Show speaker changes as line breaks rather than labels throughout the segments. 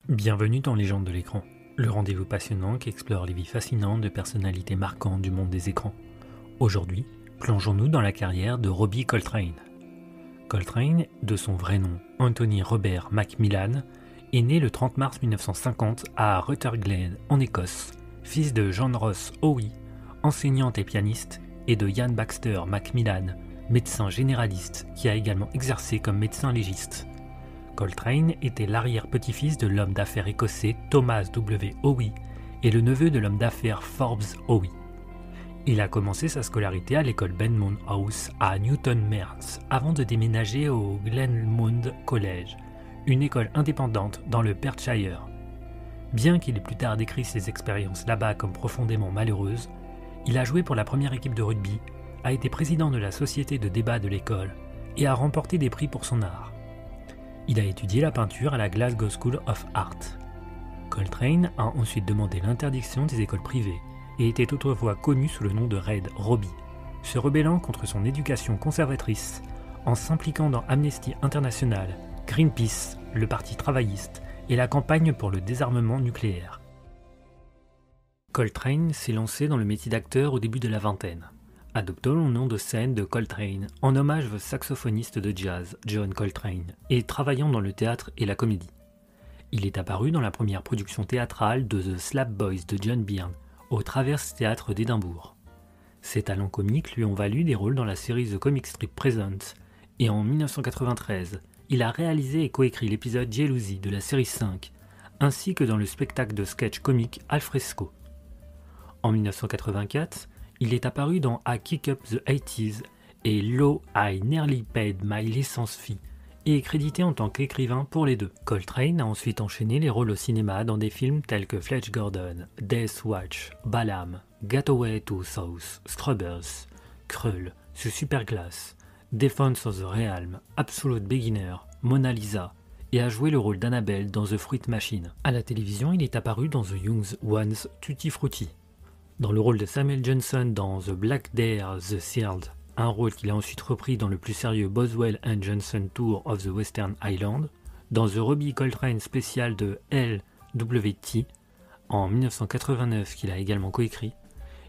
Bienvenue dans Légende de l'écran, le rendez-vous passionnant qui explore les vies fascinantes de personnalités marquantes du monde des écrans. Aujourd'hui, plongeons-nous dans la carrière de Robbie Coltrane. Coltrane, de son vrai nom Anthony Robert Macmillan, est né le 30 mars 1950 à Rutherglen, en Écosse, fils de John Ross Howe, enseignante et pianiste, et de Ian Baxter Macmillan, médecin généraliste qui a également exercé comme médecin légiste. Coltrane était l'arrière-petit-fils de l'homme d'affaires écossais Thomas W. Howe et le neveu de l'homme d'affaires Forbes Howe. Il a commencé sa scolarité à l'école Benmount House à Newton Mearns avant de déménager au Glenmount College, une école indépendante dans le Perthshire. Bien qu'il ait plus tard décrit ses expériences là-bas comme profondément malheureuses, il a joué pour la première équipe de rugby, a été président de la société de débat de l'école et a remporté des prix pour son art. Il a étudié la peinture à la Glasgow School of Art. Coltrane a ensuite demandé l'interdiction des écoles privées et était autrefois connu sous le nom de Red Robbie, se rebellant contre son éducation conservatrice en s'impliquant dans Amnesty International, Greenpeace, le Parti travailliste et la campagne pour le désarmement nucléaire. Coltrane s'est lancé dans le métier d'acteur au début de la vingtaine, adoptant le nom de scène de Coltrane en hommage au saxophoniste de jazz John Coltrane et travaillant dans le théâtre et la comédie. Il est apparu dans la première production théâtrale de The Slap Boys de John Byrne au Traverse Théâtre d'Édimbourg. Ses talents comiques lui ont valu des rôles dans la série The Comic Strip Presents et en 1993, il a réalisé et coécrit l'épisode Jealousy de la série 5 ainsi que dans le spectacle de sketch comique Alfresco. En 1984, il est apparu dans I Kick Up the 80s et Law I Nearly Paid My License Fee et est crédité en tant qu'écrivain pour les deux. Coltrane a ensuite enchaîné les rôles au cinéma dans des films tels que Fletch Gordon, Death Watch, Balaam, Gateway to South, Scrubbers, Krull, The Superglass, Defense of the Realm, Absolute Beginner, Mona Lisa et a joué le rôle d'Annabelle dans The Fruit Machine. À la télévision, il est apparu dans The Young Ones Tutti Frutti. Dans le rôle de Samuel Johnson dans The Black Dare, The Sealed, un rôle qu'il a ensuite repris dans le plus sérieux Boswell and Johnson Tour of the Western Island, dans The Robbie Coltrane Special de LWT en 1989 qu'il a également coécrit,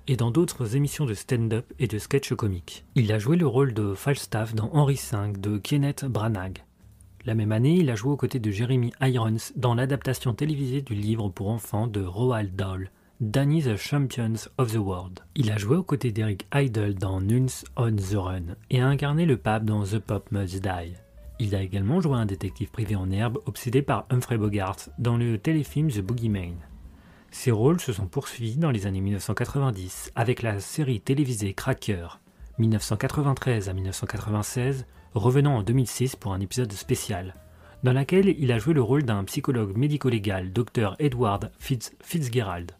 et dans d'autres émissions de stand-up et de sketch comiques. Il a joué le rôle de Falstaff dans Henry V de Kenneth Branagh. La même année, il a joué aux côtés de Jeremy Irons dans l'adaptation télévisée du livre pour enfants de Roald Dahl, Danny the Champions of the World. Il a joué aux côtés d'Eric Idle dans Nuns on the Run et a incarné le pape dans The Pope Must Die. Il a également joué un détective privé en herbe obsédé par Humphrey Bogart dans le téléfilm The Boogeyman. Ses rôles se sont poursuivis dans les années 1990 avec la série télévisée Cracker, 1993 à 1996, revenant en 2006 pour un épisode spécial, dans laquelle il a joué le rôle d'un psychologue médico-légal, Dr Edward Fitzgerald.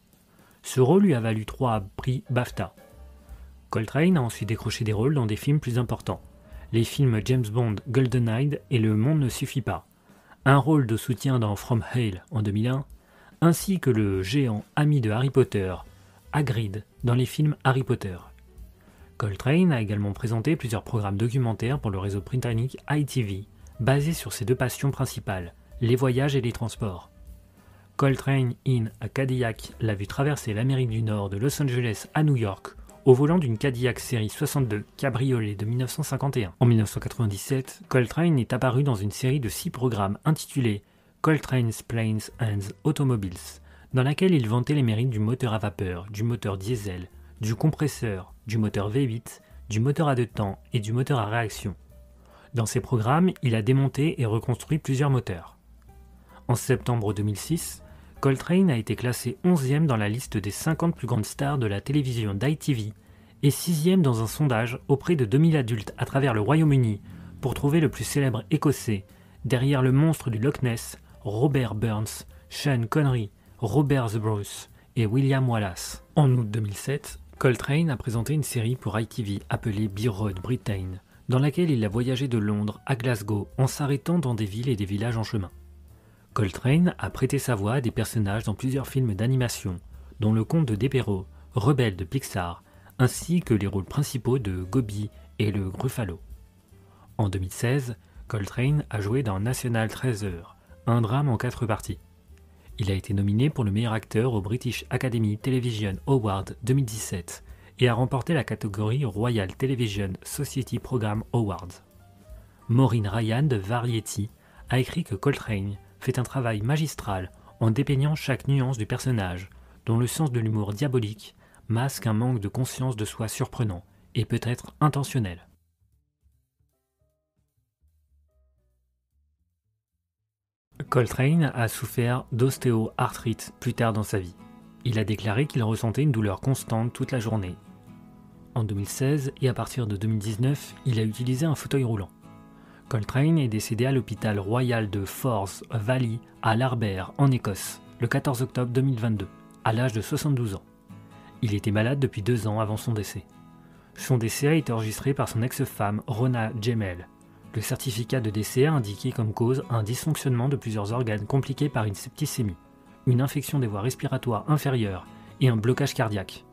Ce rôle lui a valu 3 prix BAFTA. Coltrane a ensuite décroché des rôles dans des films plus importants, les films James Bond, GoldenEye et Le Monde ne suffit pas, un rôle de soutien dans From Hell en 2001, ainsi que le géant ami de Harry Potter, Hagrid, dans les films Harry Potter. Coltrane a également présenté plusieurs programmes documentaires pour le réseau britannique ITV, basés sur ses deux passions principales, les voyages et les transports. Coltrane in a Cadillac l'a vu traverser l'Amérique du Nord de Los Angeles à New York au volant d'une Cadillac série 62 cabriolet de 1951. En 1997, Coltrane est apparu dans une série de 6 programmes intitulés Coltrane's Planes and Automobiles, dans laquelle il vantait les mérites du moteur à vapeur, du moteur diesel, du compresseur, du moteur V8, du moteur à 2 temps et du moteur à réaction. Dans ces programmes, il a démonté et reconstruit plusieurs moteurs. En septembre 2006, Coltrane a été classé 11e dans la liste des 50 plus grandes stars de la télévision d'ITV et 6e dans un sondage auprès de 2000 adultes à travers le Royaume-Uni pour trouver le plus célèbre écossais, derrière le monstre du Loch Ness, Robert Burns, Sean Connery, Robert the Bruce et William Wallace. En août 2007, Coltrane a présenté une série pour ITV appelée Beer Road Britain, dans laquelle il a voyagé de Londres à Glasgow en s'arrêtant dans des villes et des villages en chemin. Coltrane a prêté sa voix à des personnages dans plusieurs films d'animation, dont Le Conte de Despero, Rebelle de Pixar, ainsi que les rôles principaux de Gobi et le Gruffalo. En 2016, Coltrane a joué dans National Treasure, un drame en 4 parties. Il a été nominé pour le meilleur acteur au British Academy Television Award 2017 et a remporté la catégorie Royal Television Society Programme Awards. Maureen Ryan de Variety a écrit que Coltrane fait un travail magistral en dépeignant chaque nuance du personnage, dont le sens de l'humour diabolique masque un manque de conscience de soi surprenant et peut être intentionnel. Coltrane a souffert d'ostéoarthrite plus tard dans sa vie. Il a déclaré qu'il ressentait une douleur constante toute la journée. En 2016 et à partir de 2019, il a utilisé un fauteuil roulant. Coltrane est décédé à l'hôpital royal de Forth Valley à Larbert, en Écosse, le 14 octobre 2022, à l'âge de 72 ans. Il était malade depuis 2 ans avant son décès. Son décès a été enregistré par son ex-femme Rona Jemel. Le certificat de décès a indiqué comme cause un dysfonctionnement de plusieurs organes compliqué par une septicémie, une infection des voies respiratoires inférieures et un blocage cardiaque.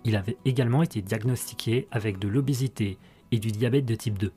Il avait également été diagnostiqué avec de l'obésité et du diabète de type 2.